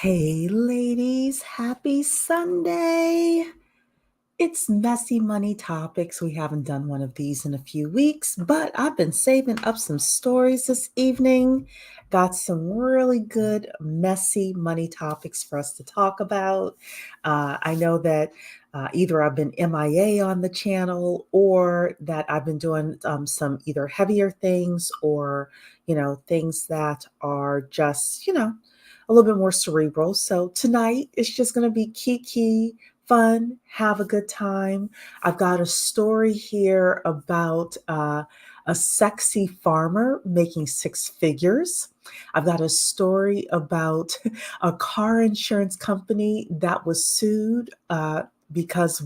Hey, ladies, happy Sunday. It's Messy Money Topics. We haven't done one of these in a few weeks, but I've been saving up some stories this evening. Got some really good, messy money topics for us to talk about. I know that either I've been MIA on the channel or that I've been doing some either heavier things or, things that are just, a little bit more cerebral. So tonight it's just going to be kiki, fun, have a good time. I've got a story here about a sexy farmer making six figures. I've got a story about a car insurance company that was sued because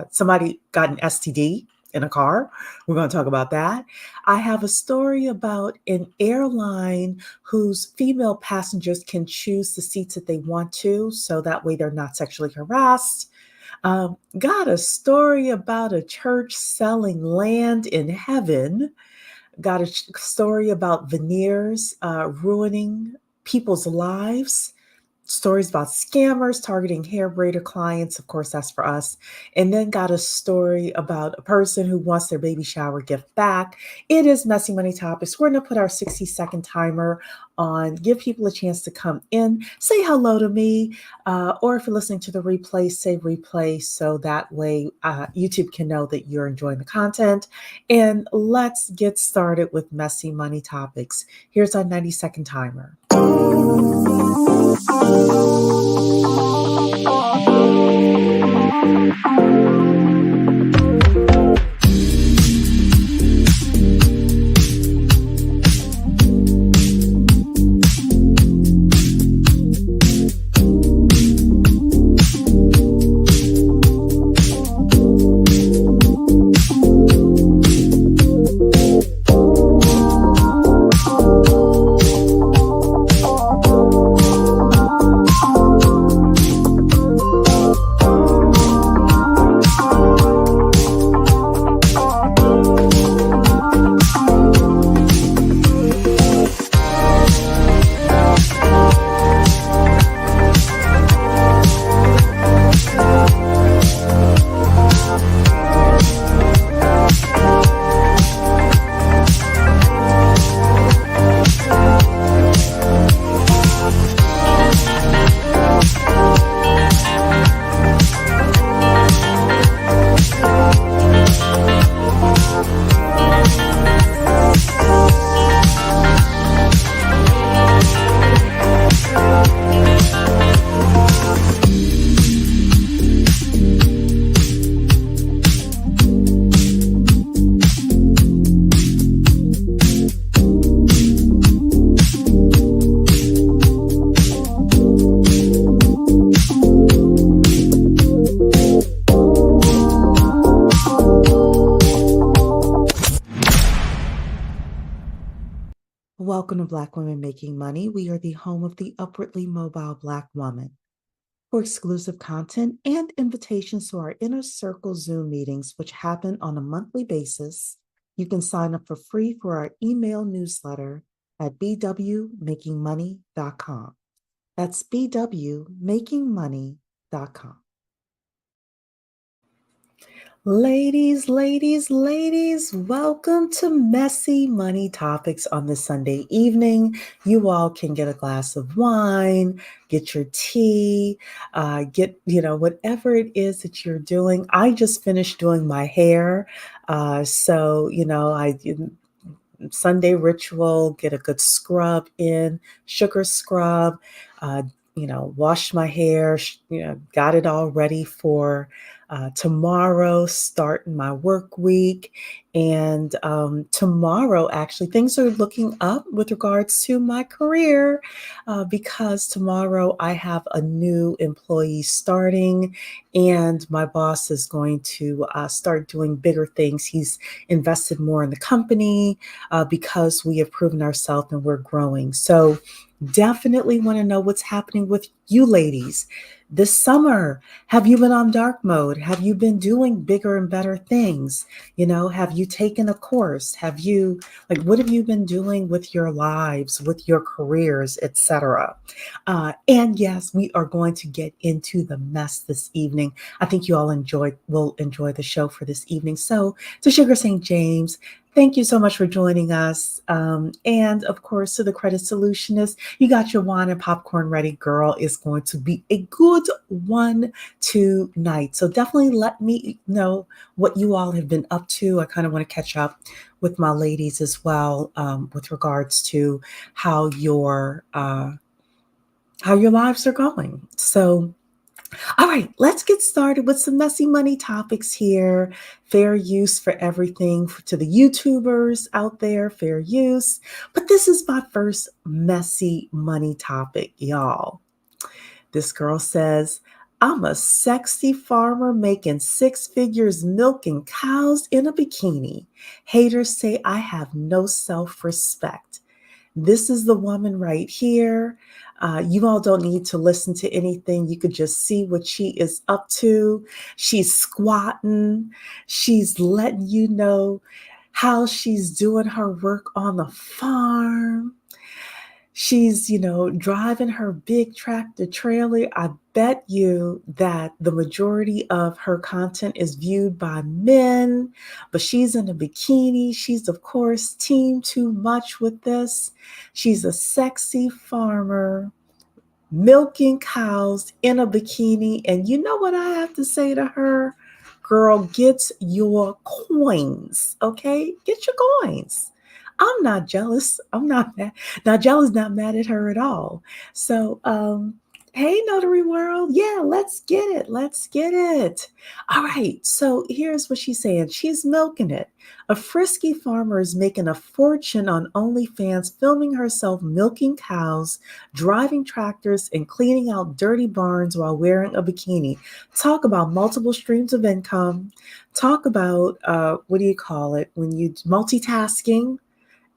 somebody got an STD in a car. We're going to talk about that. I have a story about an airline whose female passengers can choose the seats that they want to, so that way they're not sexually harassed. Got a story about a church selling land in heaven. Got a story about Veneers ruining people's lives. Stories about scammers targeting hair braider clients. Of course, that's for us. And then got a story about a person who wants their baby shower gift back. It is Messy Money Topics. We're going to put our 60-second timer on, give people a chance to come in, say hello to me, or if you're listening to the replay, say replay so that way YouTube can know that you're enjoying the content. And let's get started with Messy Money Topics. Here's our 90-second timer. Welcome to Black Women Making Money. We are the home of the upwardly mobile Black woman. For exclusive content and invitations to our Inner Circle Zoom meetings, which happen on a monthly basis, you can sign up for free for our email newsletter at bwmakingmoney.com. That's bwmakingmoney.com. Ladies, welcome to Messy Money Topics on this Sunday evening. You all can get a glass of wine, get your tea, get, whatever it is that you're doing. I just finished doing my hair. Sunday ritual, get a good scrub in, sugar scrub, wash my hair, got it all ready for tomorrow, starting my work week. And tomorrow, actually, things are looking up with regards to my career because tomorrow I have a new employee starting and my boss is going to start doing bigger things. He's invested more in the company because we have proven ourselves and we're growing. So Definitely want to know what's happening with you ladies this summer. Have you been on dark mode? Have you been doing bigger and better things? Have you taken a course? What have you been doing with your lives, with your careers, etc.? And yes, we are going to get into the mess this evening. I think you all will enjoy the show for this evening. So, to Sugar St. James, thank you so much for joining us. And of course, to the Credit Solutionist, you got your wine and popcorn ready, girl. It's going to be a good one tonight. So definitely let me know what you all have been up to. I kind of want to catch up with my ladies as well, with regards to how your lives are going. So, all right, let's get started with some messy money topics here. Fair use for everything to the YouTubers out there, fair use. But this is my first messy money topic, y'all. This girl says, I'm a sexy farmer making six figures milking cows in a bikini. Haters say I have no self respect. This is the woman right here. You all don't need to listen to anything. You could just see what she is up to. She's squatting. She's letting you know how she's doing her work on the farm. She's, driving her big tractor trailer. I bet you that the majority of her content is viewed by men, but she's in a bikini. She's, of course, team too much with this. She's a sexy farmer milking cows in a bikini. And you know what I have to say to her? Girl, get your coins, okay? Get your coins. I'm not jealous. I'm not mad. Not jealous, not mad at her at all. So, hey, Notary World. Yeah, let's get it. Let's get it. All right. So here's what she's saying. She's milking it. A frisky farmer is making a fortune on OnlyFans, filming herself milking cows, driving tractors, and cleaning out dirty barns while wearing a bikini. Talk about multiple streams of income. Talk about, what do you call it? When you multitasking.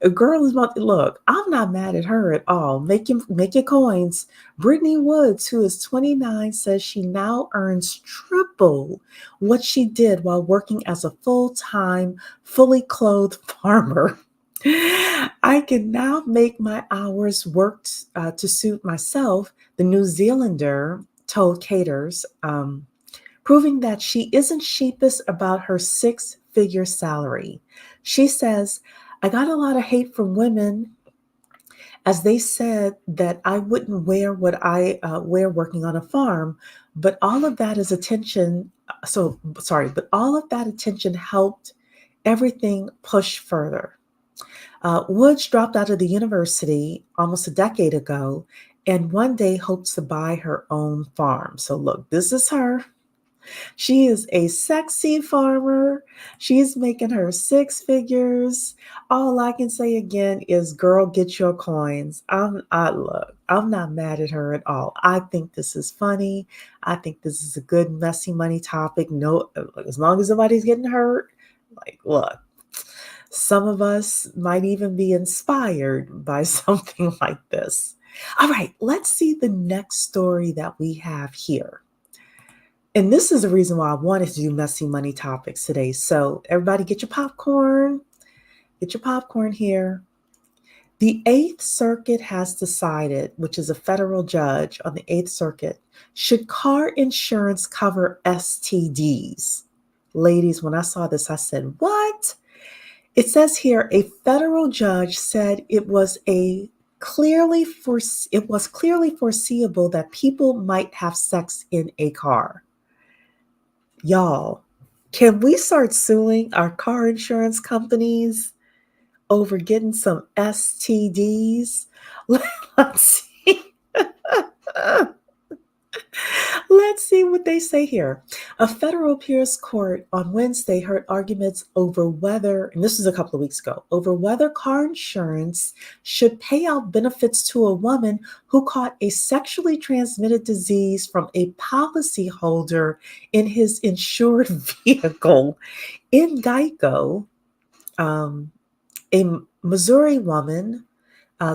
A girl is about to look. I'm not mad at her at all. Make your coins. Brittany Woods, who is 29, says she now earns triple what she did while working as a full-time, fully clothed farmer. I can now make my hours worked to suit myself, the New Zealander told Caters, proving that she isn't sheepish about her six-figure salary. She says, I got a lot of hate from women as they said that I wouldn't wear what I wear working on a farm, but all of that is attention. But all of that attention helped everything push further. Woods dropped out of the university almost a decade ago and one day hopes to buy her own farm. So, look, this is her. She is a sexy farmer. She's making her six figures. All I can say again is, girl, get your coins. I'm not mad at her at all. I think this is funny. I think this is a good messy money topic. No, as long as nobody's getting hurt, look, some of us might even be inspired by something like this. All right, let's see the next story that we have here. And this is the reason why I wanted to do messy money topics today. So everybody get your popcorn. Get your popcorn here. The Eighth Circuit has decided, which is a federal judge on the Eighth Circuit, should car insurance cover STDs? Ladies, when I saw this, I said, what? It says here, a federal judge said it was clearly foreseeable that people might have sex in a car. Y'all, can we start suing our car insurance companies over getting some STDs? Let's see. Let's see what they say here. A federal appeals court on Wednesday heard arguments over whether, and this was a couple of weeks ago, over whether car insurance should pay out benefits to a woman who caught a sexually transmitted disease from a policyholder in his insured vehicle. In Geico, a Missouri woman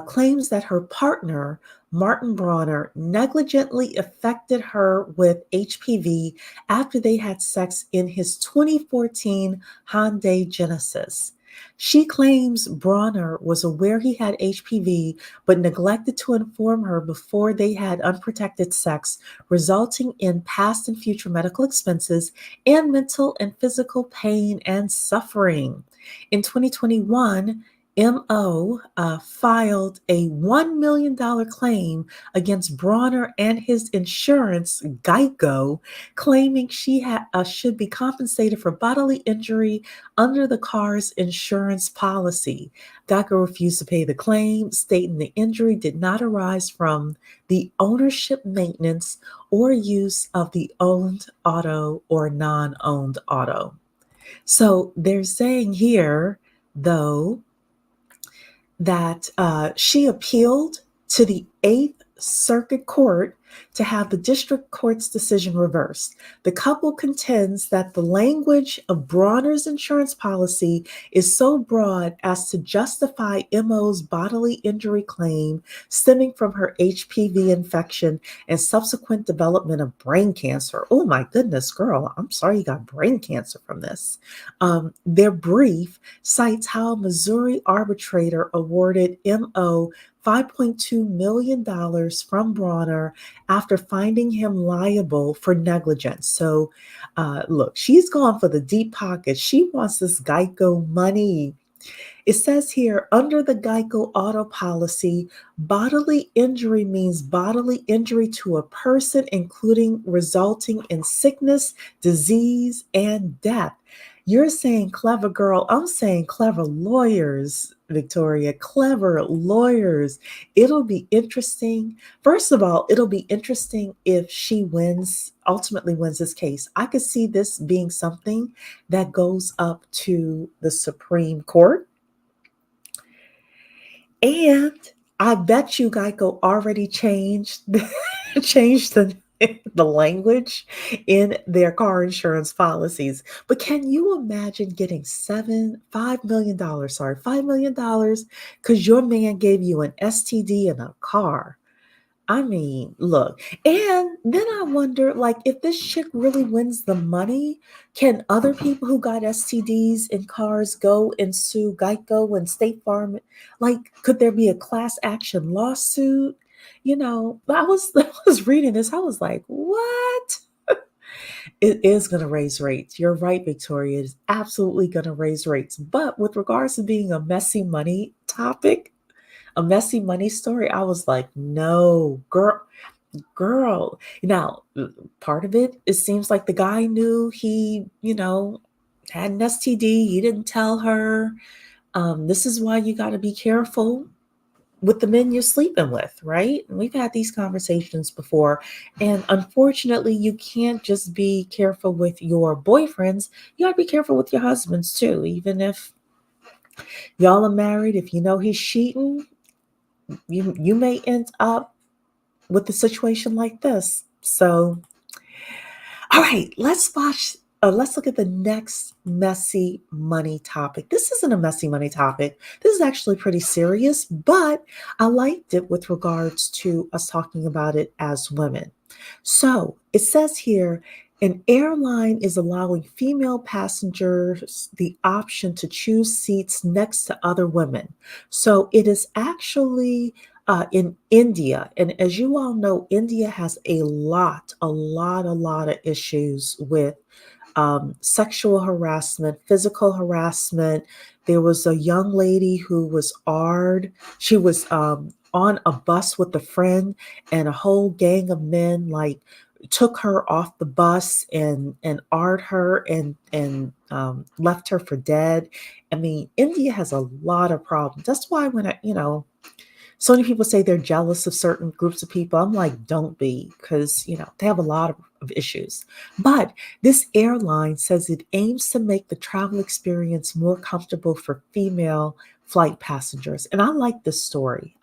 claims that her partner, Martin Bronner, negligently affected her with HPV after they had sex in his 2014 Hyundai Genesis. She claims Bronner was aware he had HPV but neglected to inform her before they had unprotected sex, resulting in past and future medical expenses and mental and physical pain and suffering. In 2021, MO filed a $1 million claim against Bronner and his insurance, Geico, claiming should be compensated for bodily injury under the car's insurance policy. Geico refused to pay the claim, stating the injury did not arise from the ownership, maintenance, or use of the owned auto or non owned auto. So they're saying here, though, that she appealed to the Eighth Circuit Court to have the district court's decision reversed. The couple contends that the language of Bronner's insurance policy is so broad as to justify MO's bodily injury claim stemming from her HPV infection and subsequent development of brain cancer. Oh my goodness, girl, I'm sorry you got brain cancer from this. Their brief cites how a Missouri arbitrator awarded MO $5.2 million from Bronner after finding him liable for negligence. So, look, she's gone for the deep pockets. She wants this Geico money. It says here, under the Geico auto policy, bodily injury means bodily injury to a person, including resulting in sickness, disease, and death. You're saying clever girl. I'm saying clever lawyers, Victoria, clever lawyers. It'll be interesting. First of all, it'll be interesting if she ultimately wins this case. I could see this being something that goes up to the Supreme Court. And I bet you Geico already changed changed the language in their car insurance policies. But can you imagine getting $5 million because your man gave you an STD in a car? I mean, look, and then I wonder, like, if this chick really wins the money, can other people who got STDs in cars go and sue Geico and State Farm? Like, could there be a class action lawsuit? I was reading this. I was like, what? It is going to raise rates. You're right, Victoria. It's absolutely going to raise rates. But with regards to being a messy money topic, a messy money story, I was like, no, girl. Now, part of it seems like the guy knew he, had an STD. He didn't tell her. This is why you got to be careful with the men you're sleeping with, right? And we've had these conversations before. And unfortunately, you can't just be careful with your boyfriends. You got to be careful with your husbands too. Even if y'all are married, if you know he's cheating, you may end up with a situation like this. So, all right, let's look at the next messy money topic. This isn't a messy money topic. This is actually pretty serious, but I liked it with regards to us talking about it as women. So it says here, an airline is allowing female passengers the option to choose seats next to other women. So it is actually in India. And as you all know, India has a lot of issues with sexual harassment, physical harassment. There was a young lady who was AR'd. She was on a bus with a friend, and a whole gang of men took her off the bus and AR'd her and left her for dead. I mean, India has a lot of problems. That's why when so many people say they're jealous of certain groups of people. I'm like, don't be, because, they have a lot of issues. But this airline says it aims to make the travel experience more comfortable for female flight passengers. And I like this story.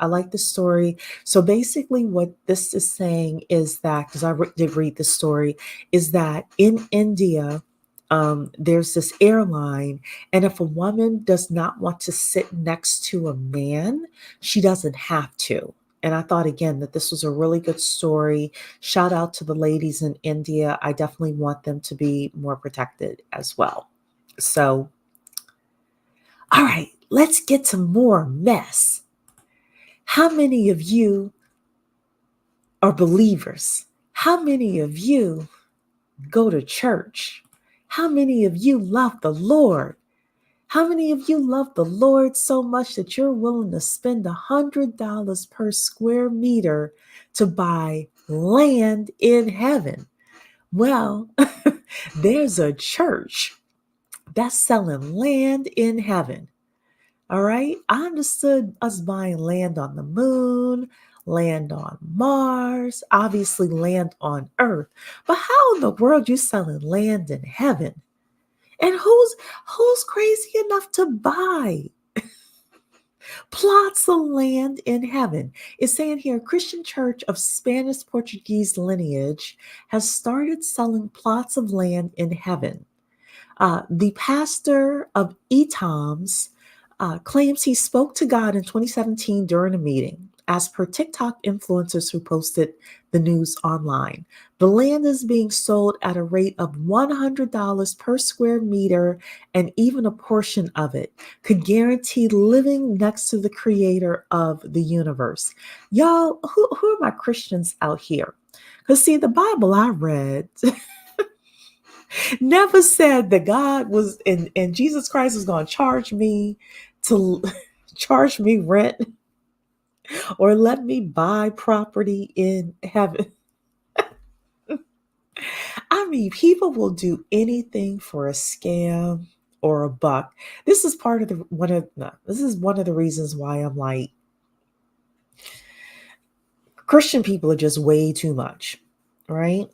So basically what this is saying is that, because I did read this story, is that in India, there's this airline, and if a woman does not want to sit next to a man, she doesn't have to. And I thought again that this was a really good story. Shout out to the ladies in India. I definitely want them to be more protected as well. So, all right, let's get to more mess. How many of you are believers? How many of you go to church? How many of you love the Lord? How many of you love the Lord so much that you're willing to spend $100 per square meter to buy land in heaven? Well, there's a church that's selling land in heaven. All right. I understood us buying land on the moon, land on Mars, obviously land on Earth. But how in the world you selling land in heaven? And who's crazy enough to buy plots of land in heaven? It's saying here, Christian church of Spanish Portuguese lineage has started selling plots of land in heaven. The pastor of ETOMS claims he spoke to God in 2017 during a meeting, as per TikTok influencers who posted the news online. The land is being sold at a rate of $100 per square meter, and even a portion of it could guarantee living next to the creator of the universe. Y'all, who are my Christians out here? Because see, the Bible I read never said that God was and Jesus Christ was going to charge me to charge me rent or let me buy property in heaven. I mean, people will do anything for a scam or a buck. This is part of the this is one of the reasons why I'm like, Christian people are just way too much, right?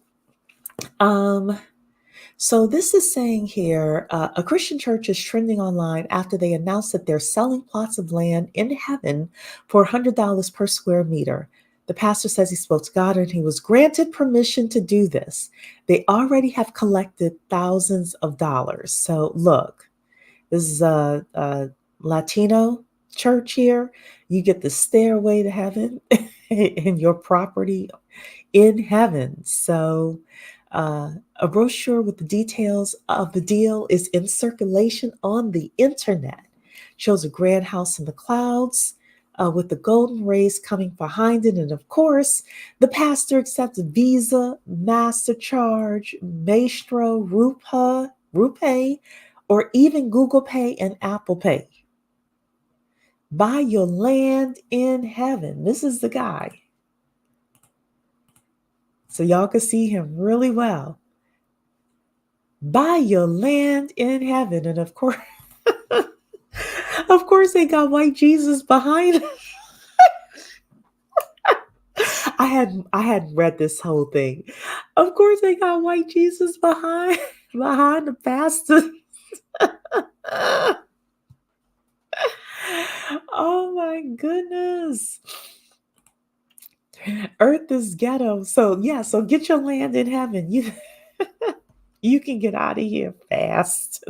So this is saying here, a Christian church is trending online after they announced that they're selling plots of land in heaven for $100 per square meter. The pastor says he spoke to God and he was granted permission to do this. They already have collected thousands of dollars. So look, this is a Latino church here. You get the stairway to heaven and your property in heaven. So a brochure with the details of the deal is in circulation on the internet. Shows a grand house in the clouds with the golden rays coming behind it. And of course, the pastor accepts Visa, MasterCharge, Maestro, Rupee, or even Google Pay and Apple Pay. Buy your land in heaven. This is the guy. So y'all can see him really well. Buy your land in heaven. And of course, they got white Jesus behind it. I hadn't read this whole thing. Of course, they got white Jesus behind the pastor. Oh my goodness. Earth is ghetto. So yeah, so get your land in heaven. You can get out of here fast.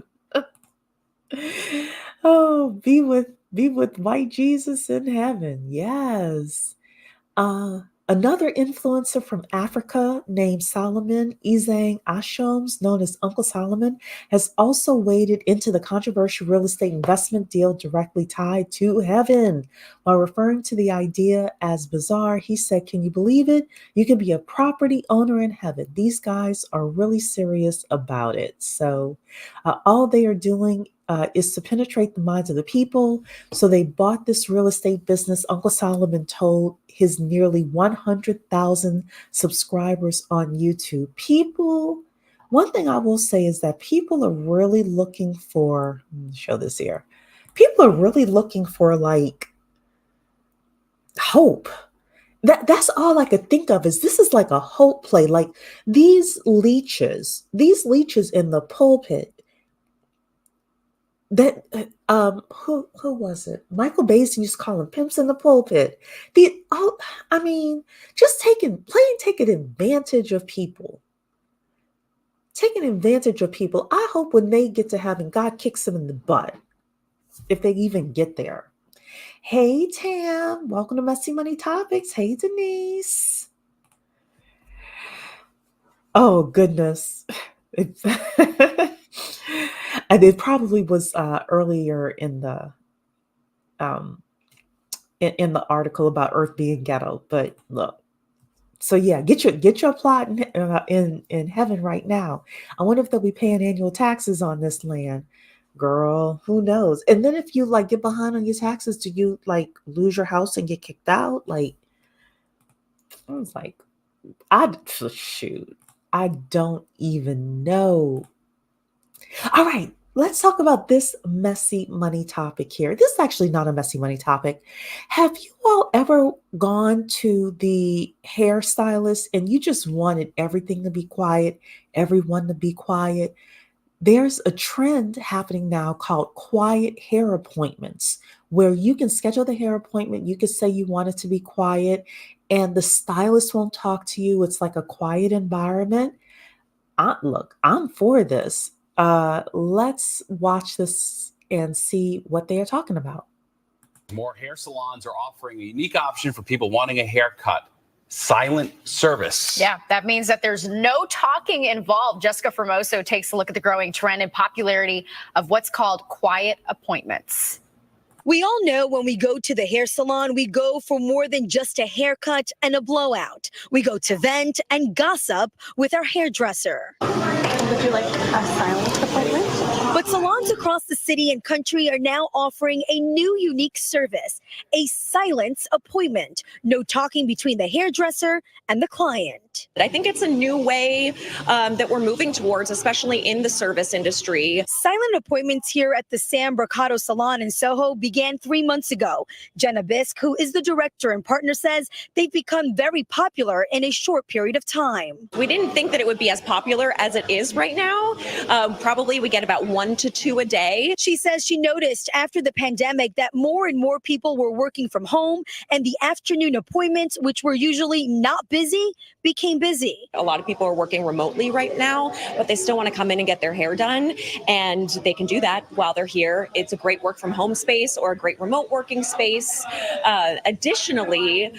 Oh, be with white Jesus in heaven. Yes. Another influencer from Africa named Solomon Ezang Ashoms, known as Uncle Solomon, has also waded into the controversial real estate investment deal directly tied to heaven. While referring to the idea as bizarre, he said, "Can you believe it? You can be a property owner in heaven." These guys are really serious about it. So all they are doing is to penetrate the minds of the people. So they bought this real estate business. Uncle Solomon told his nearly 100,000 subscribers on YouTube. One thing I will say is that people are really looking for, let me show this here. People are really looking for like hope. That's all I could think of is this is like a hope play. Like these leeches in the pulpit, that who was it? Michael Basin used to call them pimps in the pulpit. Just taking advantage of people taking advantage of people. I hope when they get to heaven, God kicks them in the butt, if they even get there. Hey, Tam, welcome to Messy Money Topics. Hey, Denise. Oh, goodness. It's and it probably was earlier in the um, in the article about Earth being ghetto. But look, so yeah, get your plot in heaven right now. I wonder if they'll be paying annual taxes on this land, girl. Who knows? And then if you like get behind on your taxes, do you like lose your house and get kicked out? Like I was like, I shoot, I don't even know. All right, let's talk about this messy money topic here. This is actually not a messy money topic. Have you all ever gone to the hairstylist and you just wanted everything to be quiet, everyone to be quiet? There's a trend happening now called quiet hair appointments, where you can schedule the hair appointment. You can say you want it to be quiet, and the stylist won't talk to you. It's like a quiet environment. Look, I'm for this. Let's watch this and see what they are talking about. More hair salons are offering a unique option for people wanting a haircut. Silent service. Yeah, that means that there's no talking involved. Jessica Formoso takes a look at the growing trend and popularity of what's called quiet appointments. We all know when we go to the hair salon, we go for more than just a haircut and a blowout. We go to vent and gossip with our hairdresser. Would you like a silent appointment? But salons across the city and country are now offering a new unique service, a silence appointment. No talking between the hairdresser and the client. I think it's a new way that we're moving towards, especially in the service industry. Silent appointments here at the Sam Mercado Salon in Soho began 3 months ago. Jenna Bisk, who is the director and partner, says they've become very popular in a short period of time. We didn't think that it would be as popular as it is right now. Probably we get about 1 to 2 a day. She says she noticed after the pandemic that more and more people were working from home, and the afternoon appointments, which were usually not busy, became busy. A lot of people are working remotely right now, but they still want to come in and get their hair done, and they can do that while they're here. It's a great work from home space or a great remote working space. Additionally,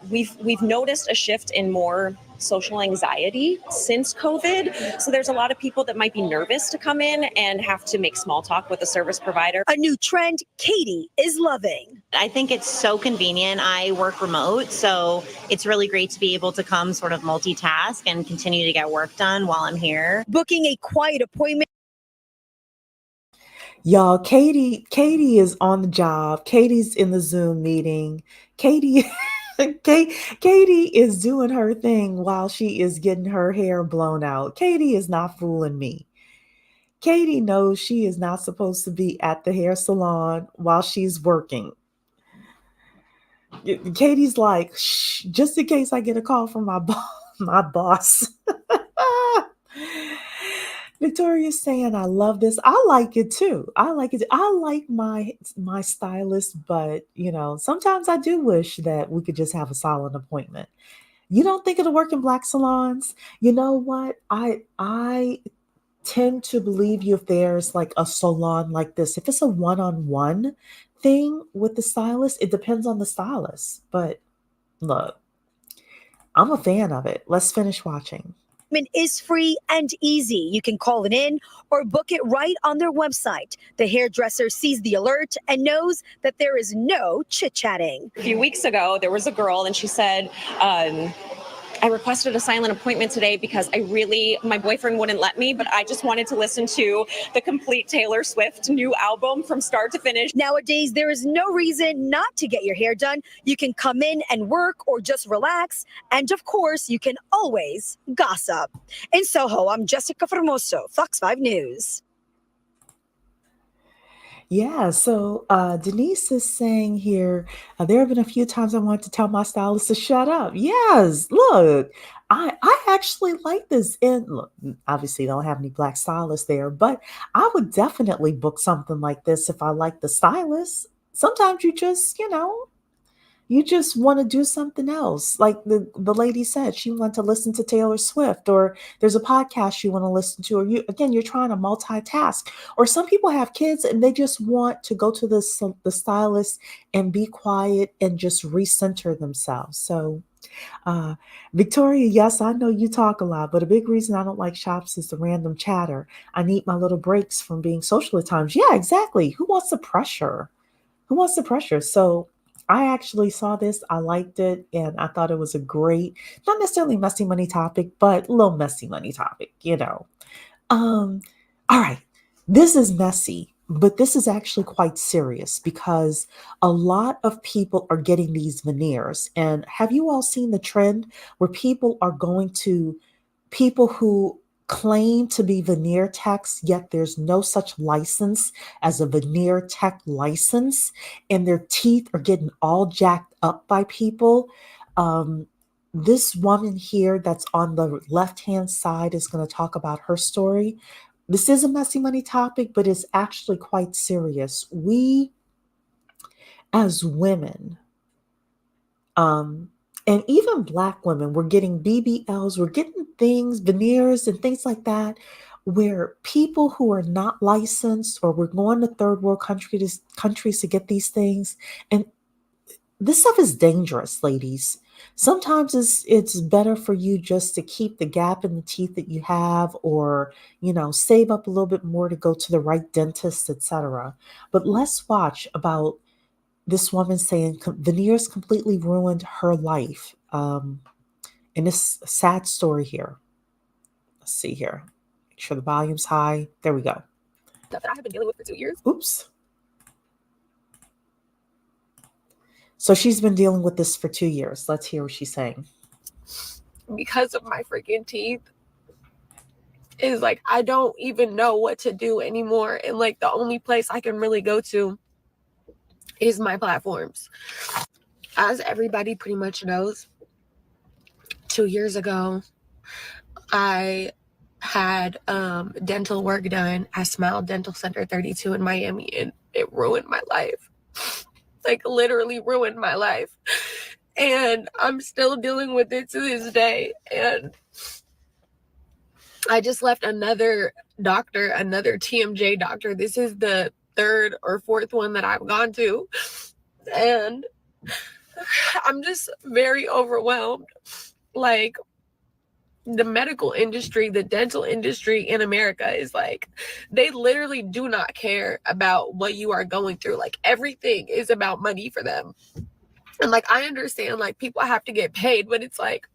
we've noticed a shift in more social anxiety since COVID. So there's a lot of people that might be nervous to come in and have to make small talk with a service provider. A new trend Katie is loving. I think it's so convenient. I work remote, so it's really great to be able to come sort of multitask and continue to get work done while I'm here. Booking a quiet appointment. Y'all, Katie is on the job. Katie's in the Zoom meeting. Katie is doing her thing while she is getting her hair blown out. Katie is not fooling me. Katie knows she is not supposed to be at the hair salon while she's working. Katie's like, shh, just in case I get a call from my boss. Victoria's saying, I love this. I like it too. I like my stylist, but sometimes I do wish that we could just have a silent appointment. You don't think it'll work in Black salons? You know what? I tend to believe you if there's like a salon like this. If it's a one-on-one thing with the stylist, it depends on the stylist. But look, I'm a fan of it. Let's finish watching. Is free and easy. You can call it in or book it right on their website. The hairdresser sees the alert and knows that there is no chit-chatting. A few weeks ago, there was a girl and she said, I requested a silent appointment today because my boyfriend wouldn't let me, but I just wanted to listen to the complete Taylor Swift new album from start to finish. Nowadays, there is no reason not to get your hair done. You can come in and work or just relax. And of course, you can always gossip. In Soho, I'm Jessica Formoso, Fox 5 News. Yeah, so Denise is saying here, there have been a few times I wanted to tell my stylist to shut up. Yes, look, I actually like this. And look, obviously don't have any Black stylists there, but I would definitely book something like this if I like the stylist. Sometimes you just, You just want to do something else. Like the lady said, she wanted to listen to Taylor Swift, or there's a podcast you want to listen to, or you're trying to multitask. Or some people have kids and they just want to go to the stylist and be quiet and just recenter themselves. So uh, Victoria, yes, I know you talk a lot, but a big reason I don't like shops is the random chatter. I need my little breaks from being social at times. Yeah, exactly. Who wants the pressure? Who wants the pressure? So I actually saw this, I liked it, and I thought it was a great, not necessarily messy money topic, but a little messy money topic, you know. Um, all right. This is messy, but this is actually quite serious because a lot of people are getting these veneers. And have you all seen the trend where people are going to people who claim to be veneer techs, yet there's no such license as a veneer tech license, and their teeth are getting all jacked up by people? Um, this woman here that's on the left hand side is going to talk about her story. This is a messy money topic, but it's actually quite serious. We, as women, um, and even Black women, we're getting BBLs, we're getting things, veneers, and things like that, where people who are not licensed, or we're going to third world countries to get these things. And this stuff is dangerous, ladies. Sometimes it's better for you just to keep the gap in the teeth that you have, or save up a little bit more to go to the right dentist, etc. But let's watch about this woman saying veneers completely ruined her life. And this sad story here. Let's see here. Make sure the volume's high. There we go. Stuff that I have been dealing with for 2 years. Oops. So she's been dealing with this for 2 years. Let's hear what she's saying. Because of my freaking teeth, is like I don't even know what to do anymore. And like the only place I can really go to is my platforms. As everybody pretty much knows, 2 years ago, I had dental work done at Smile Dental Center 32 in Miami, and it ruined my life. Like literally ruined my life. And I'm still dealing with it to this day. And I just left another doctor, another TMJ doctor. This is the third or fourth one that I've gone to. And I'm just very overwhelmed. Like, the medical industry, the dental industry in America is like, they literally do not care about what you are going through. Like, everything is about money for them. And like, I understand, like, people have to get paid, but it's like,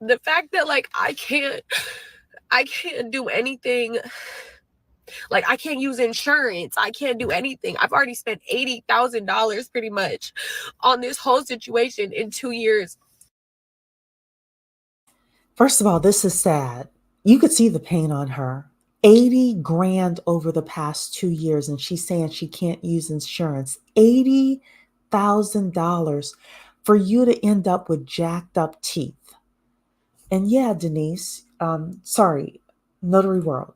the fact that like I can't do anything. Like, I can't use insurance. I can't do anything. I've already spent $80,000 pretty much on this whole situation in 2 years. First of all, this is sad. You could see the pain on her. 80 grand over the past 2 years, and she's saying she can't use insurance. $80,000 for you to end up with jacked up teeth. And yeah, Denise, sorry, Notary World.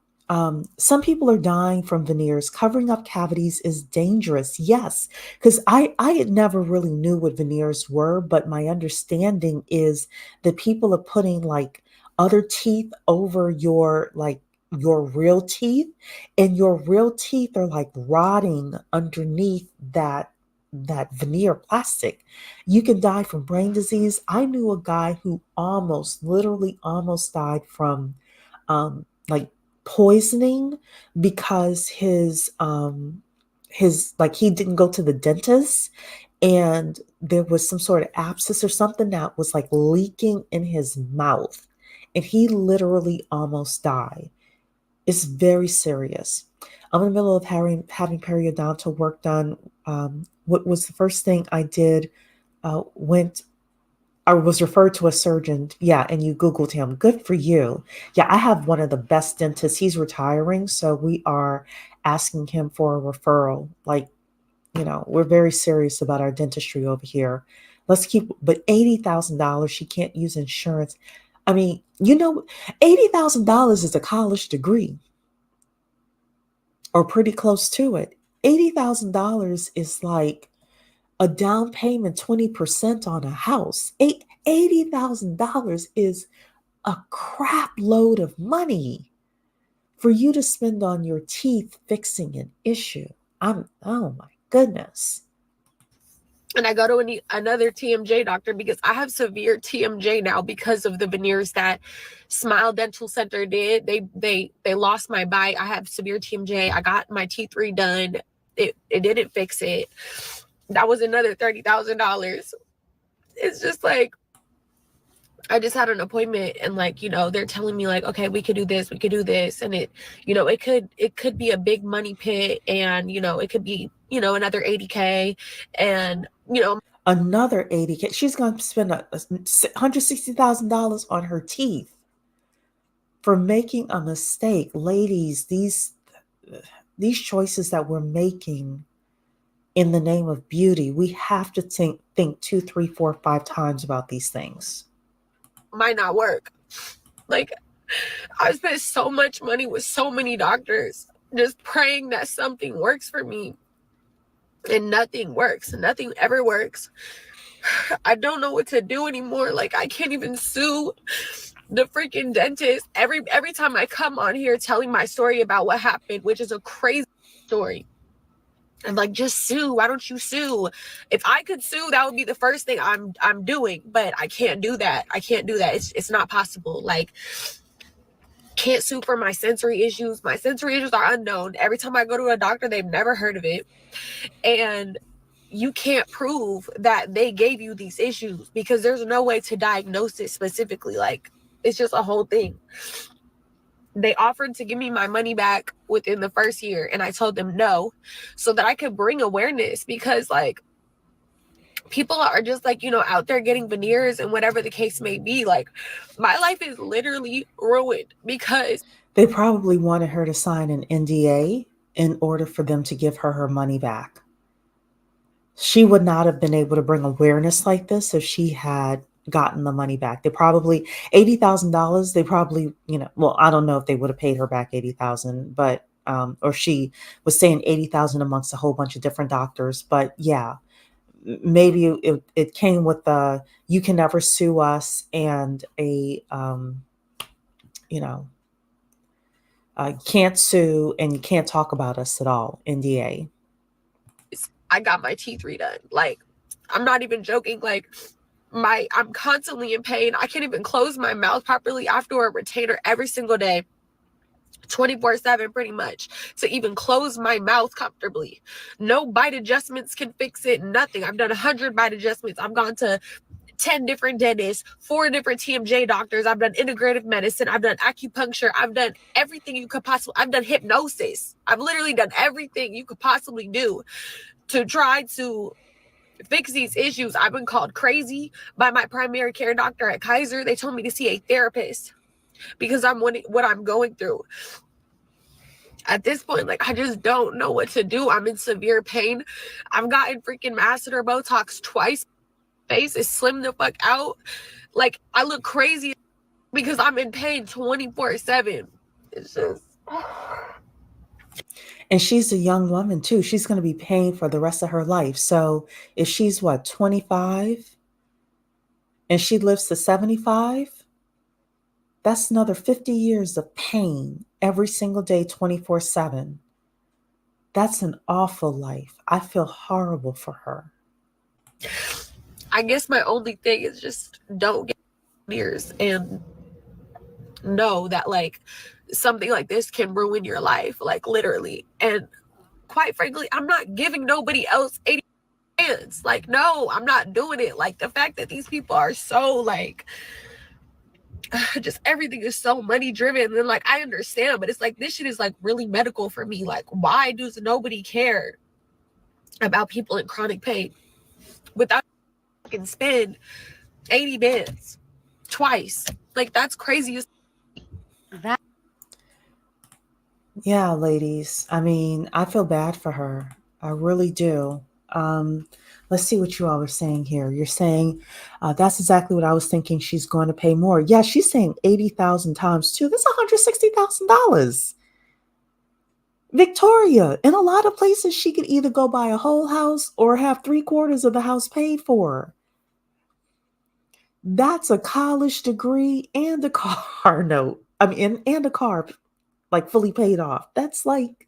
Some people are dying from veneers. Covering up cavities is dangerous. Yes, because I had never really knew what veneers were, but my understanding is that people are putting like other teeth over your real teeth, and your real teeth are like rotting underneath that veneer plastic. You can die from brain disease. I knew a guy who literally almost died from like poisoning because his like he didn't go to the dentist, and there was some sort of abscess or something that was like leaking in his mouth, and he literally almost died. It's very serious. I'm in the middle of having periodontal work done. What was the first thing I did? I was referred to a surgeon. Yeah, and you Googled him. Good for you. Yeah, I have one of the best dentists. He's retiring, so we are asking him for a referral. Like, we're very serious about our dentistry over here. But $80,000, she can't use insurance. I mean, $80,000 is a college degree, or pretty close to it. $80,000 is like a down payment, 20% on a house. $80,000 is a crap load of money for you to spend on your teeth fixing an issue. Oh my goodness. And I go to another TMJ doctor because I have severe TMJ now because of the veneers that Smile Dental Center did. They lost my bite. I have severe TMJ. I got my teeth redone. It didn't fix it. That was another $30,000. It's just like, I just had an appointment and like, they're telling me like, okay, we could do this. And it could be a big money pit, and, it could be, another 80K, and, another 80K. She's going to spend $160,000 on her teeth for making a mistake. Ladies, these choices that we're making in the name of beauty, we have to think 2, 3, 4, 5 times about these things. Might not work. Like, I spent so much money with so many doctors just praying that something works for me, and nothing works. Nothing ever works. I don't know what to do anymore. Like, I can't even sue the freaking dentist. Every time I come on here telling my story about what happened, which is a crazy story, I'm like, just sue. Why don't you sue? If I could sue, that would be the first thing I'm doing. But I can't do that. It's not possible. Like, can't sue for my sensory issues. My sensory issues are unknown. Every time I go to a doctor, they've never heard of it. And you can't prove that they gave you these issues because there's no way to diagnose it specifically. Like, it's just a whole thing. They offered to give me my money back within the first year, and I told them no, so that I could bring awareness, because like, people are just like, out there getting veneers and whatever the case may be. Like, my life is literally ruined because they probably wanted her to sign an NDA in order for them to give her money back. She would not have been able to bring awareness like this if she had gotten the money back. They probably $80,000. They probably, well, I don't know if they would have paid her back 80,000, but or she was saying 80,000 amongst a whole bunch of different doctors. But yeah, maybe it came with the "you can never sue us" and a can't sue and you can't talk about us at all, NDA. I got my teeth redone. Like, I'm not even joking. Like, I'm constantly in pain. I can't even close my mouth properly after a retainer every single day, 24/7 pretty much, to even close my mouth comfortably. No bite adjustments can fix it. Nothing. I've done 100 bite adjustments. I've gone to 10 different dentists, 4 different TMJ doctors. I've done integrative medicine. I've done acupuncture. I've done everything you could possibly. I've done hypnosis. I've literally done everything you could possibly do to try to fix these issues. I've been called crazy by my primary care doctor at Kaiser. They told me to see a therapist because what I'm going through. At this point, like, I just don't know what to do. I'm in severe pain. I've gotten freaking masseter Botox twice. Face is slim the fuck out. Like, I look crazy because I'm in pain 24/7. It's just... And she's a young woman too. She's going to be paying for the rest of her life. So if she's 25 and she lives to 75, that's another 50 years of pain every single day, 24/7. That's an awful life. I feel horrible for her. I guess my only thing is just don't get veneers and know that like something like this can ruin your life, like literally. And quite frankly, I'm not giving nobody else 80 cents. Like, no, I'm not doing it. Like, the fact that these people are so like, just everything is so money driven. And like, I understand, but it's like, this shit is like really medical for me. Like, why does nobody care about people in chronic pain without fucking spend 80 bands twice? Like, that's crazy. Yeah, ladies. I mean, I feel bad for her. I really do. Let's see what you all are saying here. You're saying that's exactly what I was thinking. She's going to pay more. Yeah, she's saying 80,000 times two. That's $160,000. Victoria, in a lot of places, she could either go buy a whole house or have 3/4 of the house paid for. That's a college degree and a car note. I mean, and a car like fully paid off. That's like,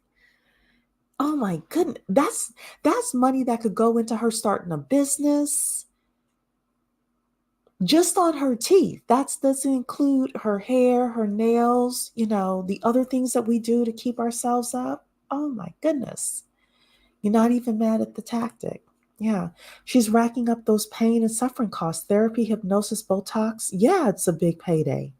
oh my goodness. That's money that could go into her starting a business just on her teeth. That doesn't include her hair, her nails, the other things that we do to keep ourselves up. Oh my goodness. You're not even mad at the tactic. Yeah. She's racking up those pain and suffering costs. Therapy, hypnosis, Botox. Yeah, it's a big payday.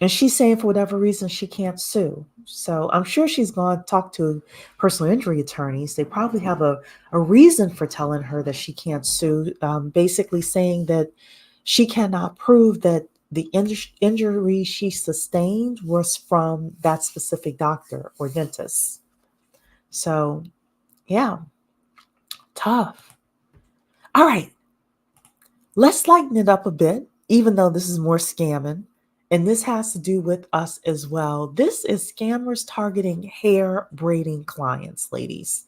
And she's saying for whatever reason she can't sue. So I'm sure she's going to talk to personal injury attorneys. They probably have a reason for telling her that she can't sue, basically saying that she cannot prove that the injury she sustained was from that specific doctor or dentist. So, yeah, tough. All right, let's lighten it up a bit, even though this is more scamming. And this has to do with us as well. This is scammers targeting hair braiding clients, ladies.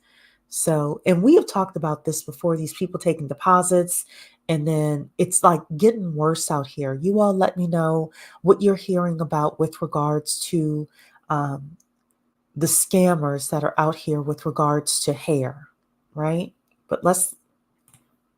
So, and we have talked about this before, these people taking deposits, and then it's like getting worse out here. You all let me know what you're hearing about with regards to the scammers that are out here with regards to hair, right? But let's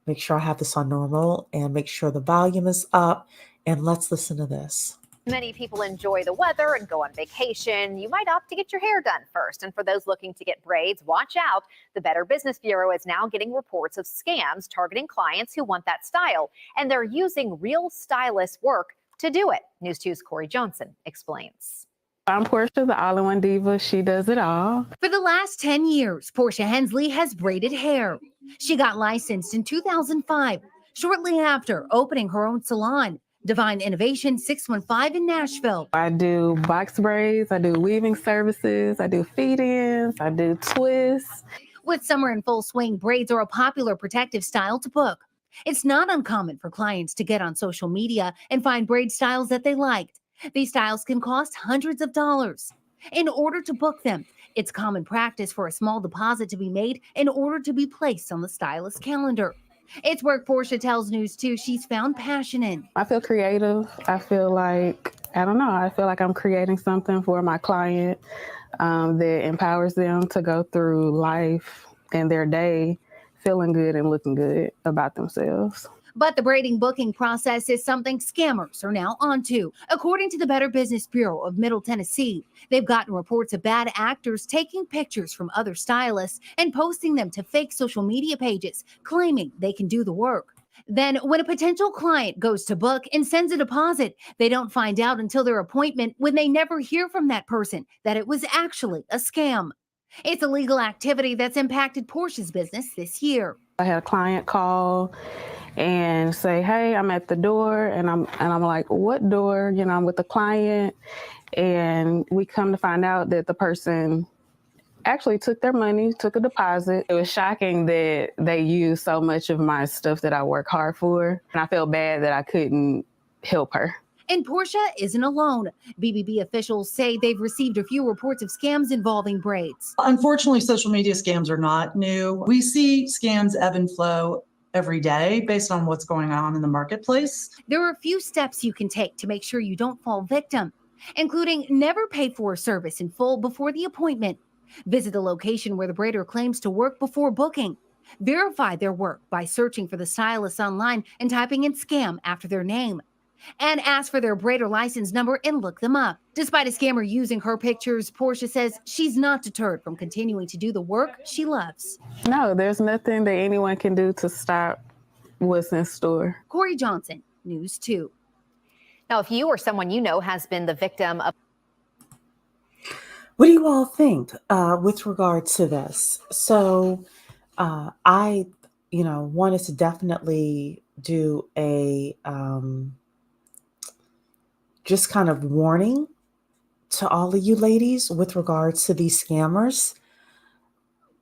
make sure I have this on normal and make sure the volume is up, and let's listen to this. Many people enjoy the weather and go on vacation. You might opt to get your hair done first. And for those looking to get braids, watch out. The Better Business Bureau is now getting reports of scams targeting clients who want that style. And they're using real stylist work to do it. News 2's Corey Johnson explains. I'm Portia, the all-in-one diva. She does it all. For the last 10 years, Portia Hensley has braided hair. She got licensed in 2005, shortly after opening her own salon, Divine Innovation 615 in Nashville. I do box braids, I do weaving services, I do feed-ins, I do twists. With summer in full swing, braids are a popular protective style to book. It's not uncommon for clients to get on social media and find braid styles that they liked. These styles can cost hundreds of dollars. In order to book them, it's common practice for a small deposit to be made in order to be placed on the stylist calendar. It's work Portia tells News 2 she's found passion in. I feel creative. I feel like, I feel like I'm creating something for my client that empowers them to go through life and their day feeling good and looking good about themselves. But the braiding booking process is something scammers are now onto. According to the Better Business Bureau of Middle Tennessee, they've gotten reports of bad actors taking pictures from other stylists and posting them to fake social media pages, claiming they can do the work. Then, when a potential client goes to book and sends a deposit, they don't find out until their appointment, when they never hear from that person, that it was actually a scam. It's a legal activity that's impacted Portia's business this year. I had a client call and say, hey, I'm at the door, and I'm like, what door? I'm with the client, and we come to find out that the person actually took their money, took a deposit. It was shocking that they used so much of my stuff that I work hard for, and I felt bad that I couldn't help her. And Portia isn't alone. BBB officials say they've received a few reports of scams involving braids. Unfortunately, social media scams are not new. We see scams ebb and flow every day based on what's going on in the marketplace. There are a few steps you can take to make sure you don't fall victim, including never pay for a service in full before the appointment. Visit the location where the braider claims to work before booking. Verify their work by searching for the stylist online and typing in scam after their name. And ask for their braider license number and look them up. Despite a scammer using her pictures, Portia says she's not deterred from continuing to do the work she loves. No, there's nothing that anyone can do to stop what's in store. Corey Johnson, News 2. Now, if you or someone you know has been the victim of... What do you all think with regard to this? So I, wanted to definitely do a... just kind of warning to all of you ladies with regards to these scammers.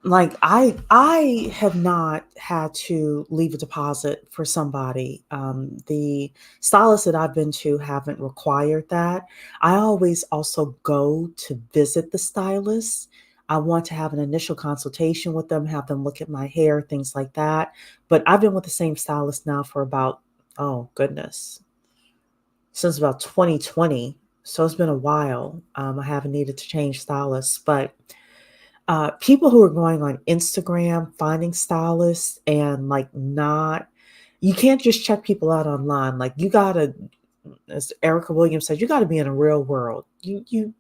Like I have not had to leave a deposit for somebody. The stylists that I've been to haven't required that. I always also go to visit the stylist I want to have an initial consultation with them, have them look at my hair, things like that. But I've been with the same stylist now for about, oh goodness, since about 2020. So it's been a while. I haven't needed to change stylists, but people who are going on Instagram, finding stylists and like not, you can't just check people out online. Like you gotta, as Erica Williams said, you gotta be in a real world. You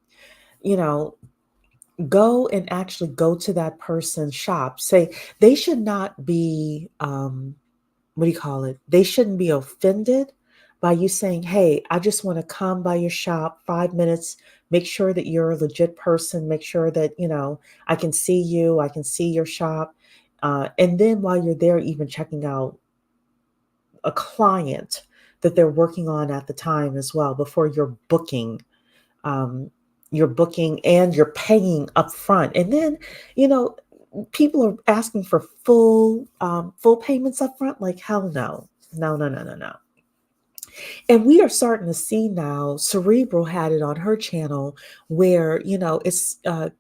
know, go and actually go to that person's shop. Say they should not be, what do you call it? They shouldn't be offended by you saying, hey, I just want to come by your shop 5 minutes, make sure that you're a legit person, make sure that, I can see you, I can see your shop. And then while you're there, even checking out a client that they're working on at the time as well before um, you're booking and you're paying up front. And then, you know, people are asking for full payments up front. Like, hell no. No, no, no, no, no. And we are starting to see now, Cerebral had it on her channel where, it's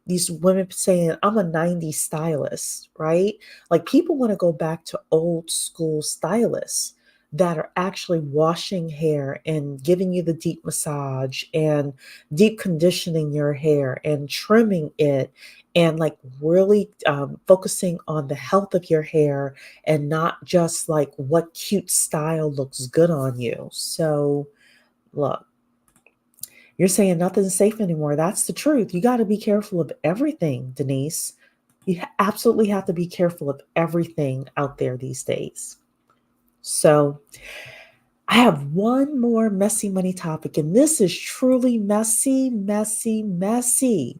these women saying, I'm a 90s stylist, right? Like people want to go back to old school stylists that are actually washing hair and giving you the deep massage and deep conditioning your hair and trimming it and like really focusing on the health of your hair and not just like what cute style looks good on you. So, look, you're saying nothing's safe anymore. That's the truth. You got to be careful of everything, Denise. You absolutely have to be careful of everything out there these days. So, I have one more messy money topic, and this is truly messy, messy, messy.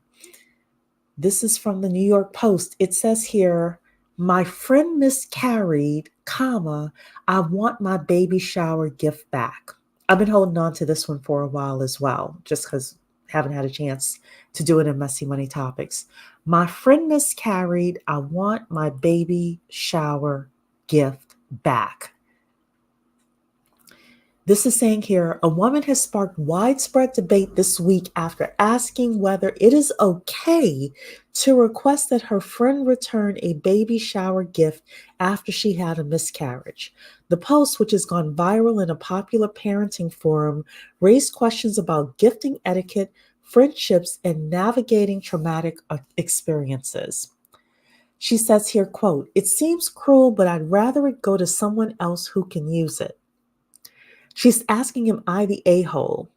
This is from the New York Post. It says here, my friend miscarried, comma, I want my baby shower gift back. I've been holding on to this one for a while as well, just because I haven't had a chance to do it in Messy Money Topics. My friend miscarried, I want my baby shower gift back. This is saying here, a woman has sparked widespread debate this week after asking whether it is okay to request that her friend return a baby shower gift after she had a miscarriage. The post, which has gone viral in a popular parenting forum, raised questions about gifting etiquette, friendships, and navigating traumatic experiences. She says here, quote, it seems cruel, but I'd rather it go to someone else who can use it. She's asking him, I the a-hole,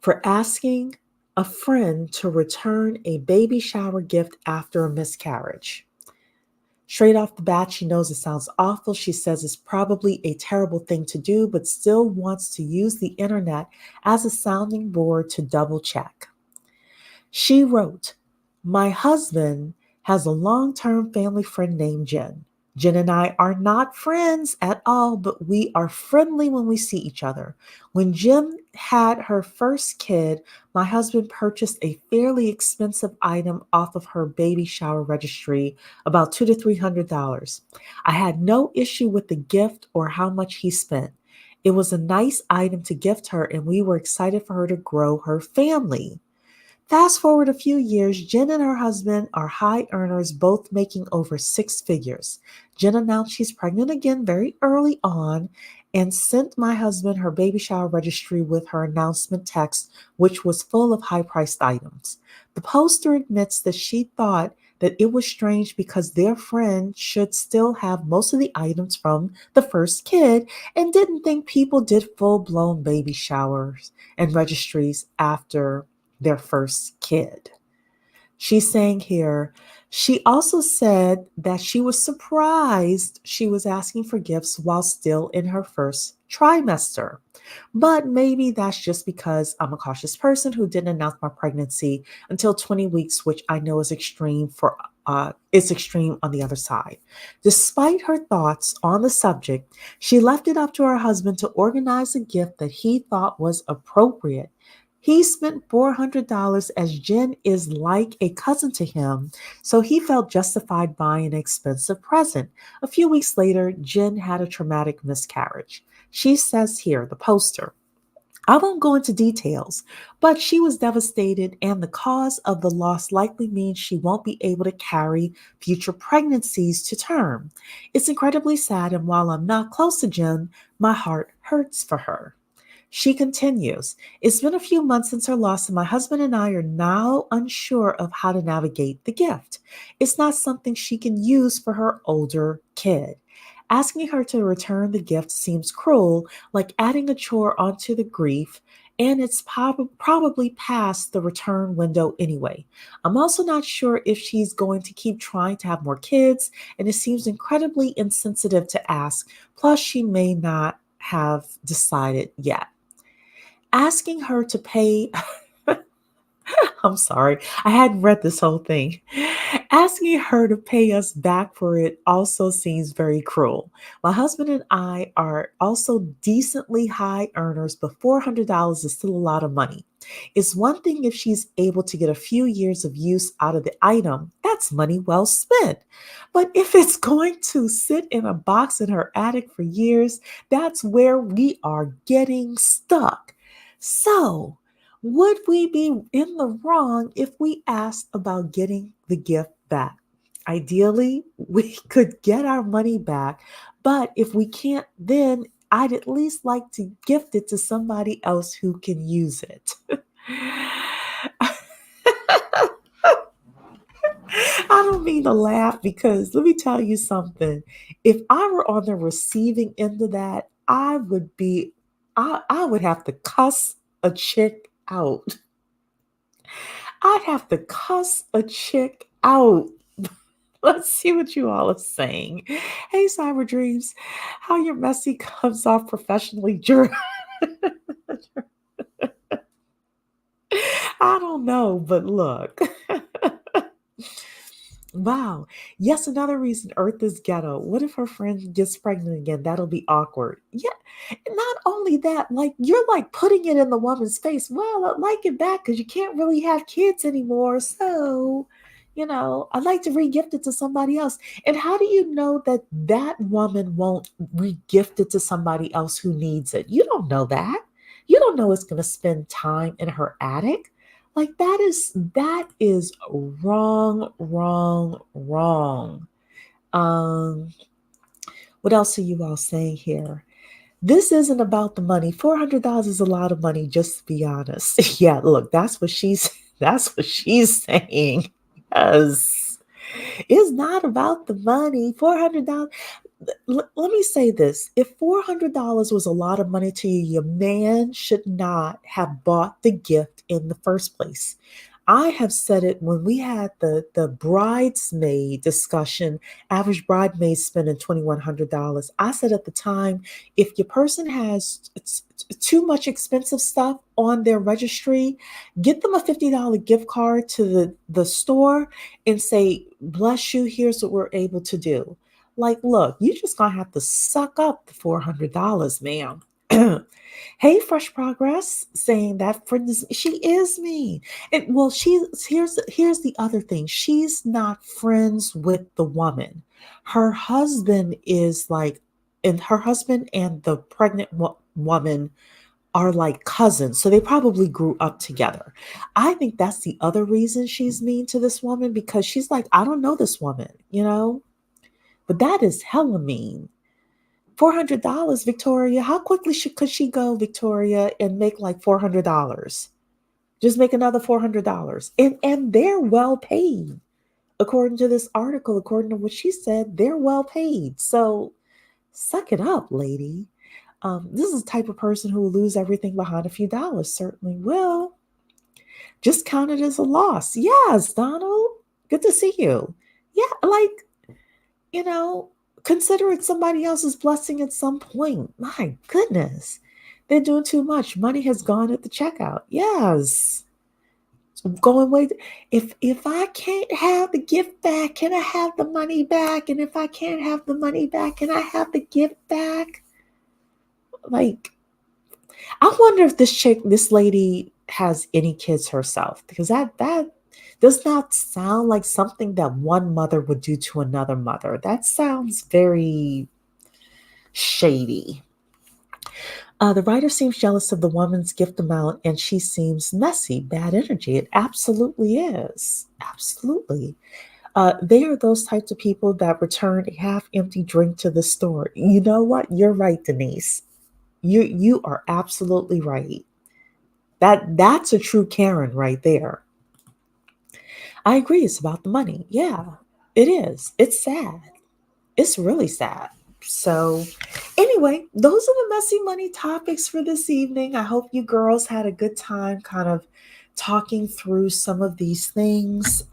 for asking a friend to return a baby shower gift after a miscarriage. Straight off the bat, she knows it sounds awful. She says it's probably a terrible thing to do, but still wants to use the internet as a sounding board to double check. She wrote, my husband has a long-term family friend named Jen. Jen and I are not friends at all, but we are friendly when we see each other. When Jen had her first kid, my husband purchased a fairly expensive item off of her baby shower registry, about $200 to $300. I had no issue with the gift or how much he spent. It was a nice item to gift her, and we were excited for her to grow her family. Fast forward a few years, Jen and her husband are high earners, both making over six figures. Jen announced she's pregnant again very early on and sent my husband her baby shower registry with her announcement text, which was full of high-priced items. The poster admits that she thought that it was strange because their friend should still have most of the items from the first kid and didn't think people did full-blown baby showers and registries after their first kid. She's saying here, she also said that she was surprised she was asking for gifts while still in her first trimester. But maybe that's just because I'm a cautious person who didn't announce my pregnancy until 20 weeks, which I know is extreme it's extreme on the other side. Despite her thoughts on the subject, she left it up to her husband to organize a gift that he thought was appropriate. He spent $400 as Jen is like a cousin to him, so he felt justified buying an expensive present. A few weeks later, Jen had a traumatic miscarriage. She says here, the poster, I won't go into details, but she was devastated, and the cause of the loss likely means she won't be able to carry future pregnancies to term. It's incredibly sad, and while I'm not close to Jen, my heart hurts for her. She continues, it's been a few months since her loss, and my husband and I are now unsure of how to navigate the gift. It's not something she can use for her older kid. Asking her to return the gift seems cruel, like adding a chore onto the grief, and it's probably past the return window anyway. I'm also not sure if she's going to keep trying to have more kids, and it seems incredibly insensitive to ask. Plus, she may not have decided yet. Asking her to pay I'm sorry, I hadn't read this whole thing. Asking her to pay us back for it also seems very cruel. My husband and I are also decently high earners, but $400 is still a lot of money. It's one thing if she's able to get a few years of use out of the item, that's money well spent. But if it's going to sit in a box in her attic for years, that's where we are getting stuck. So, would we be in the wrong if we asked about getting the gift back? Ideally, we could get our money back, but if we can't, then I'd at least like to gift it to somebody else who can use it. I don't mean to laugh because let me tell you something. If I were on the receiving end of that, I would have to cuss a chick out. I'd have to cuss a chick out. Let's see what you all are saying. Hey, Cyber Dreams, how your messy comes off professionally during. I don't know, but look. Wow. Yes, another reason Earth is ghetto. What if her friend gets pregnant again? That'll be awkward. Yeah. Not only that, like you're like putting it in the woman's face. Well, I'd like it back because you can't really have kids anymore. So, I'd like to re-gift it to somebody else. And how do you know that that woman won't re-gift it to somebody else who needs it? You don't know that. You don't know it's going to spend time in her attic. Like that is wrong, wrong, wrong. Um, what else are you all saying here? This isn't about the money. $400 is a lot of money, just to be honest. Yeah, look, that's what she's saying. Yes. It's not about the money. $400. Let me say this. If $400 was a lot of money to you, your man should not have bought the gift in the first place. I have said it when we had the bridesmaid discussion, average bridesmaid spending $2,100. I said at the time, if your person has too much expensive stuff on their registry, get them a $50 gift card to the store and say, bless you, here's what we're able to do. Like, look, you're just gonna have to suck up the $400, ma'am. Hey, Fresh Progress, saying that friend she is me. And well, here's the other thing. She's not friends with the woman. Her husband is like, and her husband and the pregnant woman are like cousins. So they probably grew up together. I think that's the other reason she's mean to this woman because she's like, I don't know this woman. But that is hella mean. $400, Victoria. How quickly could she go, Victoria, and make like $400? Just make another $400. And they're well paid. According to this article, according to what she said, they're well paid. So suck it up, lady. This is the type of person who will lose everything behind a few dollars. Certainly will. Just count it as a loss. Yes, Donald. Good to see you. Yeah, consider it somebody else's blessing at some point. My goodness. They're doing too much. Money has gone at the checkout. Yes. Going way. If I can't have the gift back, can I have the money back? And if I can't have the money back, can I have the gift back? Like, I wonder if this lady has any kids herself, because that does not sound like something that one mother would do to another mother. That sounds very shady. The writer seems jealous of the woman's gift amount and she seems messy, bad energy. It absolutely is. Absolutely. They are those types of people that return a half-empty drink to the store. You know what? You're right, Denise. You are absolutely right. That's a true Karen right there. I agree. It's about the money. Yeah, it is. It's sad. It's really sad. So, anyway, those are the messy money topics for this evening. I hope you girls had a good time kind of talking through some of these things.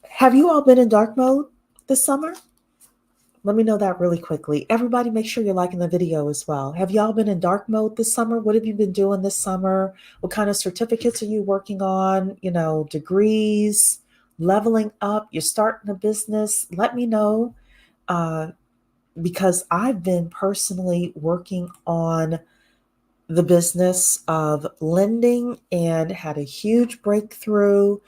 Have you all been in dark mode this summer? Let me know that really quickly. Everybody, make sure you're liking the video as well. Have y'all been in dark mode this summer? What have you been doing this summer? What kind of certificates are you working on? Degrees, leveling up, you're starting a business. Let me know uh, because I've been personally working on the business of lending and had a huge breakthrough.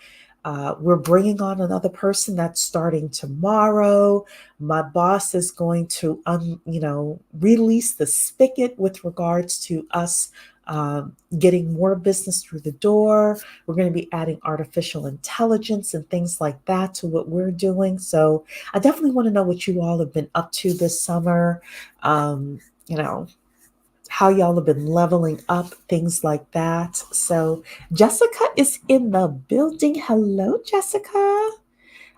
We're bringing on another person that's starting tomorrow. My boss is going to, release the spigot with regards to us getting more business through the door. We're going to be adding artificial intelligence and things like that to what we're doing. So I definitely want to know what you all have been up to this summer. You know, how y'all have been leveling up, things like that. So Jessica is in the building. Hello, Jessica.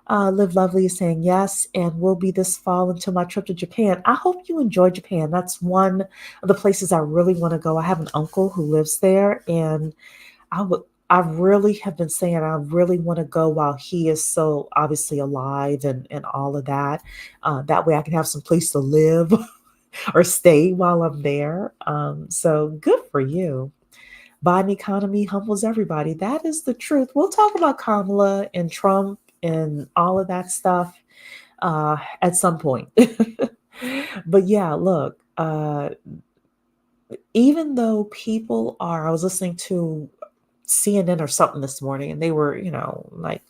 Live Lovely is saying yes, and will be this fall until my trip to Japan. I hope you enjoy Japan. That's one of the places I really want to go. I have an uncle who lives there, and I really have been saying I really want to go while he is so obviously alive and all of that. That way I can have some place to live or stay while I'm there. So good for you. Biden economy humbles everybody. That is the truth. We'll talk about Kamala and Trump and all of that stuff at some point. But yeah, look, even though I was listening to CNN or something this morning, and they were, like,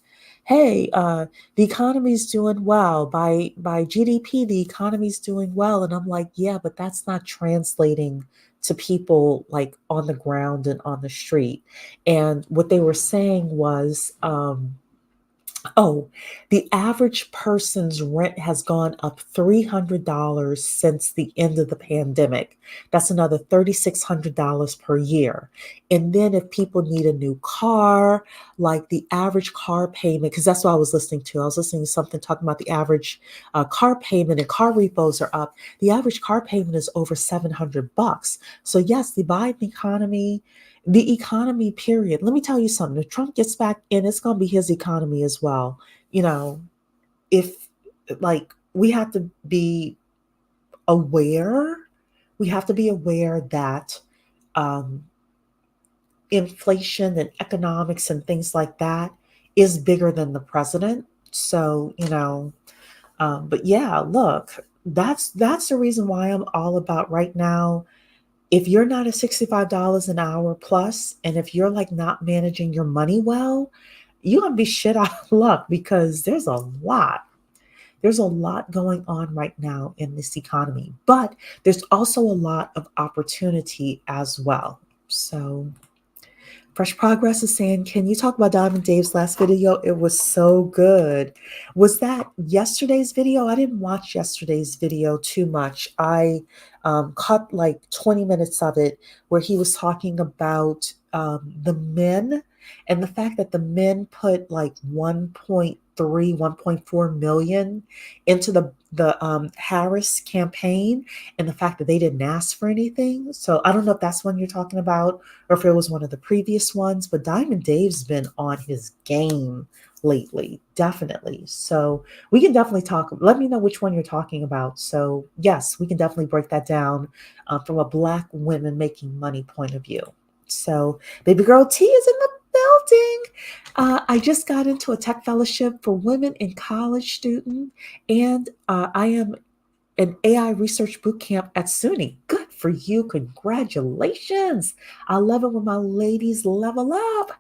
hey, the economy's doing well. By GDP, the economy's doing well. And I'm like, yeah, but that's not translating to people like on the ground and on the street. And what they were saying was, oh, the average person's rent has gone up $300 since the end of the pandemic. That's another $3,600 per year. And then if people need a new car, like the average car payment, because that's what I was listening to. I was listening to something talking about the average car payment, and car repos are up. The average car payment is over $700. So yes, the economy, period. Let me tell you something. If Trump gets back in, it's going to be his economy as well. If like we have to be aware, that um, inflation and economics and things like that is bigger than the president. So, but yeah, look, that's the reason why I'm all about right now. If you're not at $65 an hour plus, and if you're like not managing your money well, you're gonna be shit out of luck because there's a lot. There's a lot going on right now in this economy, but there's also a lot of opportunity as well. So Fresh Progress is saying, can you talk about Diamond Dave's last video? It was so good. Was that yesterday's video? I didn't watch yesterday's video too much. I caught like 20 minutes of it where he was talking about the men and the fact that the men put like 1.4 million into the Harris campaign, and the fact that they didn't ask for anything. So I don't know if that's one you're talking about or if it was one of the previous ones, but Diamond Dave's been on his game lately, definitely. So we can definitely talk. Let me know which one you're talking about. So yes, we can definitely break that down from a Black women making money point of view. So baby girl T is in the building. I just got into a tech fellowship for women in college student, and I am an AI research boot camp at SUNY. Good for you. Congratulations. I love it when my ladies level up.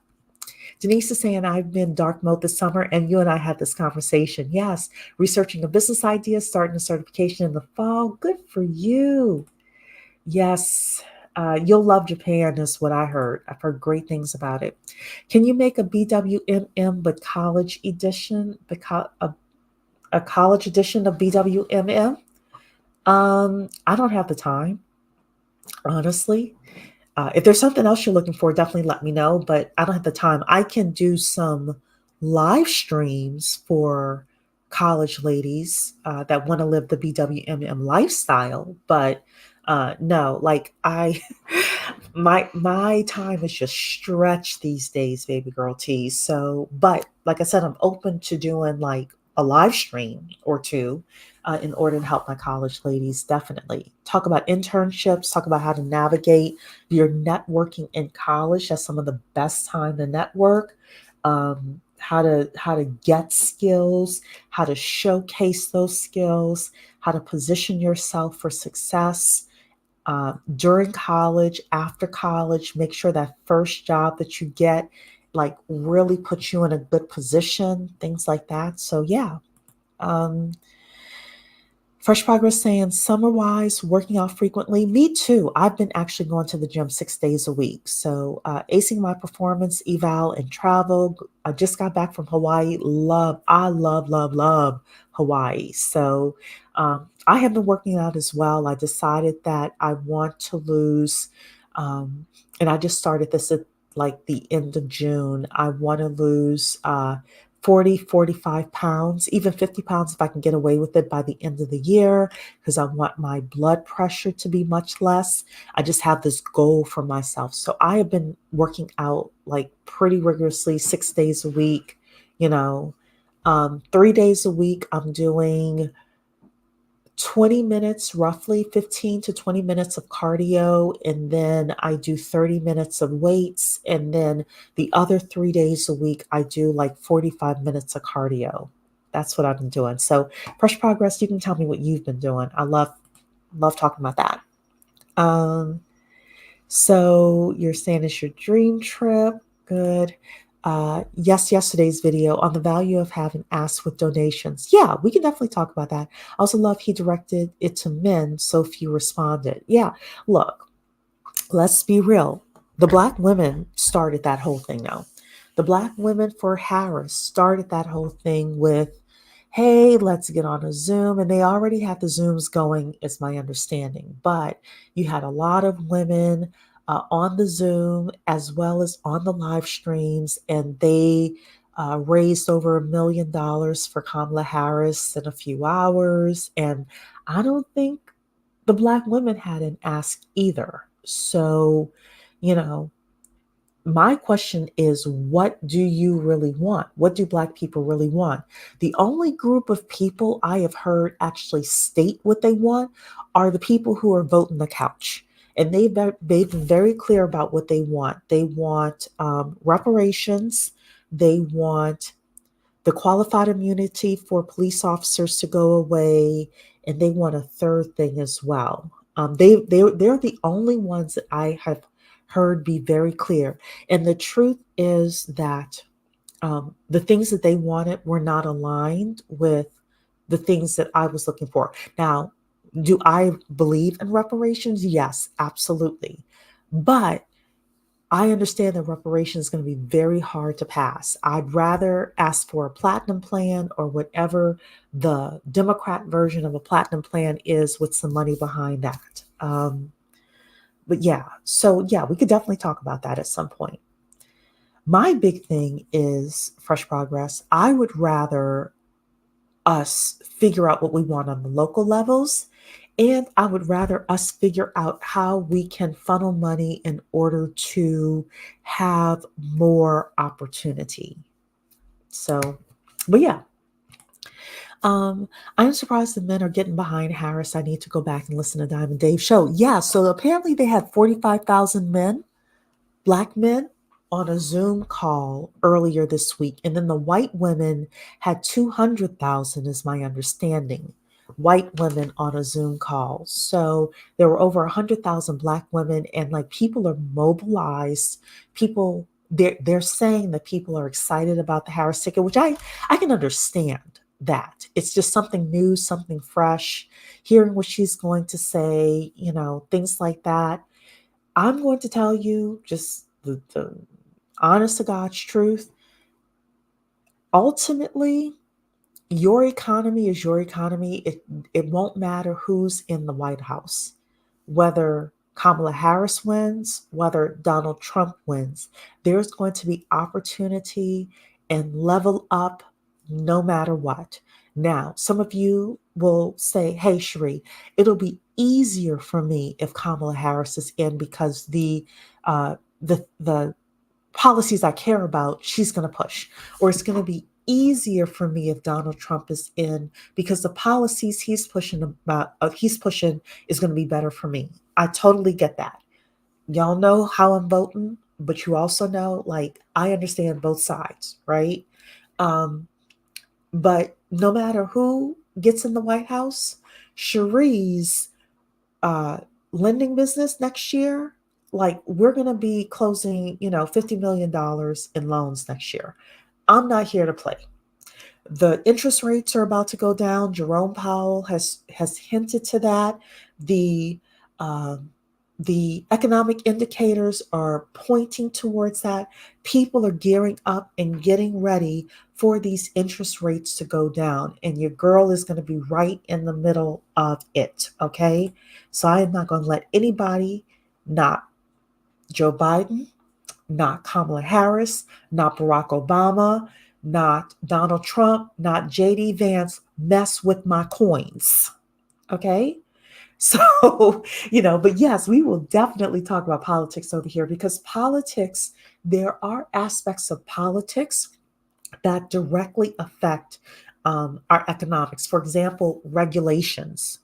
Denise is saying, I've been dark mode this summer, and you and I had this conversation. Yes, researching a business idea, starting a certification in the fall. Good for you. Yes, you'll love Japan, is what I heard. I've heard great things about it. Can you make a BWMM but college edition? A college edition of BWMM? I don't have the time, honestly. If there's something else you're looking for, definitely let me know, but I don't have the time. I can do some live streams for college ladies that want to live the BWMM lifestyle, but no, like my time is just stretched these days, baby girl T. So, but like I said, I'm open to doing like a live stream or two in order to help my college ladies. Definitely talk about internships, talk about how to navigate your networking in college. That's some of the best time to network. How to get skills, how to showcase those skills, how to position yourself for success during college, after college. Make sure that first job that you get like really puts you in a good position, things like that. So yeah. Fresh Progress saying, summer wise, working out frequently. Me too. I've been actually going to the gym 6 days a week. So acing my performance eval and travel. I just got back from Hawaii. I love Hawaii. So I have been working out as well. I decided that I want to lose, and I just started this at like the end of June. I want to lose 40, 45 pounds, even 50 pounds if I can get away with it by the end of the year, because I want my blood pressure to be much less. I just have this goal for myself. So I have been working out like pretty rigorously 6 days a week, 3 days a week. I'm doing 20 minutes, roughly 15 to 20 minutes of cardio. And then I do 30 minutes of weights. And then the other 3 days a week, I do like 45 minutes of cardio. That's what I've been doing. So Fresh Progress, you can tell me what you've been doing. I love talking about that. So you're saying it's your dream trip. Good. Yes, yesterday's video on the value of having asked with donations. Yeah, we can definitely talk about that. I also love he directed it to men, so few responded. Yeah, look, let's be real. The Black women started that whole thing now. The Black women for Harris started that whole thing with, hey, let's get on a Zoom. And they already had the Zooms going, is my understanding. But you had a lot of women on the Zoom as well as on the live streams, and they raised over $1 million for Kamala Harris in a few hours. And I don't think the Black women had an ask either. So, my question is, what do you really want? What do Black people really want? The only group of people I have heard actually state what they want are the people who are voting the couch. And they've been very clear about what they want. They want reparations. They want the qualified immunity for police officers to go away. And they want a third thing as well. They're the only ones that I have heard be very clear. And the truth is that the things that they wanted were not aligned with the things that I was looking for. Now, do I believe in reparations? Yes, absolutely. But I understand that reparations is going to be very hard to pass. I'd rather ask for a platinum plan or whatever the Democrat version of a platinum plan is with some money behind that. But yeah, so yeah, we could definitely talk about that at some point. My big thing is Fresh Progress. I would rather us figure out what we want on the local levels, and I would rather us figure out how we can funnel money in order to have more opportunity. So, but yeah. I'm surprised the men are getting behind Harris. I need to go back and listen to Diamond Dave's show. Yeah, so apparently they had 45,000 men, Black men, on a Zoom call earlier this week. And then the white women had 200,000, is my understanding. White women on a Zoom call. So there were over 100,000 Black women, and like people are mobilized. People they're saying that people are excited about the Harris ticket, which I can understand that. It's just something new, something fresh, hearing what she's going to say, things like that. I'm going to tell you just the honest to God's truth. Ultimately, your economy is your economy. It won't matter who's in the White House, whether Kamala Harris wins, whether Donald Trump wins. There's going to be opportunity and level up no matter what. Now, some of you will say, hey, Cherie, it'll be easier for me if Kamala Harris is in because the policies I care about, she's going to push. Or it's going to be easier for me if Donald Trump is in because the policies he's pushing is going to be better for me. I totally get that. Y'all know how I'm voting, but you also know, I understand both sides, right? But no matter who gets in the White House, Cherie's lending business next year, we're going to be closing, $50 million in loans next year. I'm not here to play. The interest rates are about to go down. Jerome Powell has hinted to that. The economic indicators are pointing towards that. People are gearing up and getting ready for these interest rates to go down. And your girl is going to be right in the middle of it. Okay. So I am not going to let anybody, not Joe Biden, not Kamala Harris, not Barack Obama, not Donald Trump, not JD Vance, mess with my coins. Okay. So, but yes, we will definitely talk about politics over here because politics, there are aspects of politics that directly affect our economics. For example, regulations.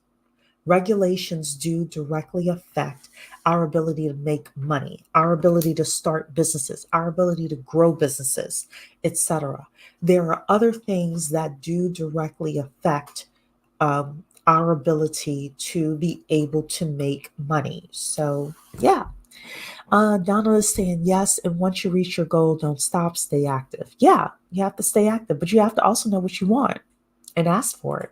Regulations do directly affect our ability to make money, our ability to start businesses, our ability to grow businesses, etc. There are other things that do directly affect our ability to be able to make money. So, yeah. Donald is saying yes, and once you reach your goal, don't stop, stay active. Yeah, you have to stay active, but you have to also know what you want and ask for it.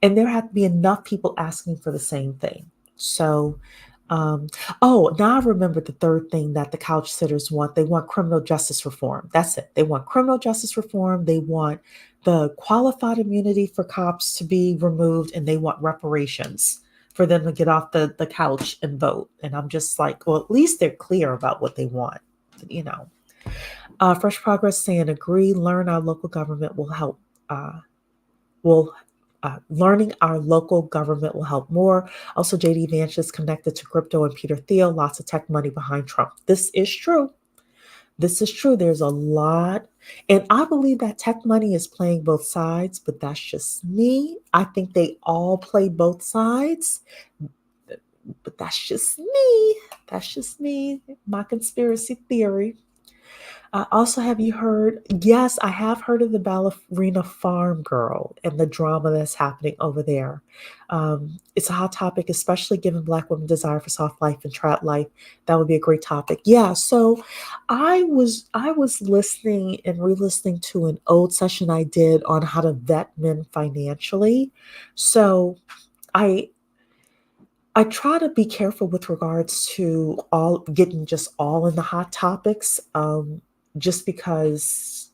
And there have to be enough people asking for the same thing. So, now I remember the third thing that the couch sitters want. They want criminal justice reform. That's it. They want criminal justice reform. They want the qualified immunity for cops to be removed, and they want reparations for them to get off the couch and vote. And I'm just like, well, at least they're clear about what they want, Fresh Progress saying, agree, learn our local government will help. Learning our local government will help more. Also, JD Vance is connected to crypto and Peter Thiel, lots of tech money behind Trump. This is true. This is true. There's a lot. And I believe that tech money is playing both sides, but that's just me. I think they all play both sides, but that's just me. That's just me. My conspiracy theory. Also, have you heard? Yes, I have heard of the ballerina farm girl and the drama that's happening over there. It's a hot topic, especially given Black women's desire for soft life and trad life. That would be a great topic. Yeah. So, I was listening and re-listening to an old session I did on how to vet men financially. So, I try to be careful with regards to all getting just all in the hot topics. Just because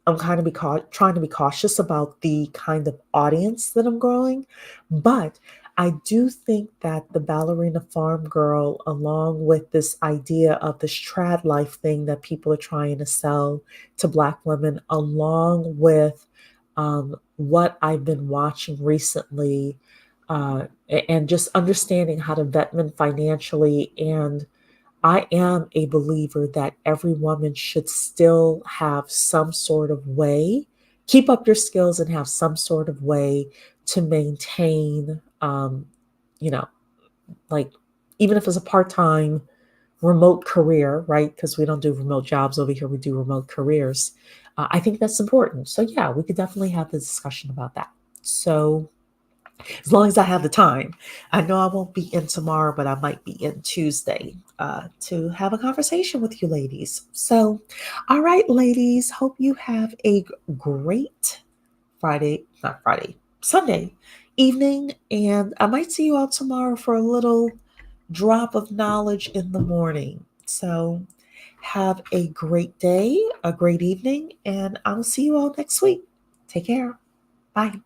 I'm trying to be cautious about the kind of audience that I'm growing. But I do think that the ballerina farm girl, along with this idea of this trad life thing that people are trying to sell to Black women, along with what I've been watching recently, and just understanding how to vet men financially. And I am a believer that every woman should still have some sort of way, keep up your skills and have some sort of way to maintain, even if it's a part-time remote career, right? Because we don't do remote jobs over here, we do remote careers. I think that's important. So yeah, we could definitely have the discussion about that. So as long as I have the time. I know I won't be in tomorrow, but I might be in Tuesday to have a conversation with you ladies. So, all right, ladies, hope you have a great Sunday evening. And I might see you all tomorrow for a little drop of knowledge in the morning. So, have a great day, a great evening, and I'll see you all next week. Take care. Bye.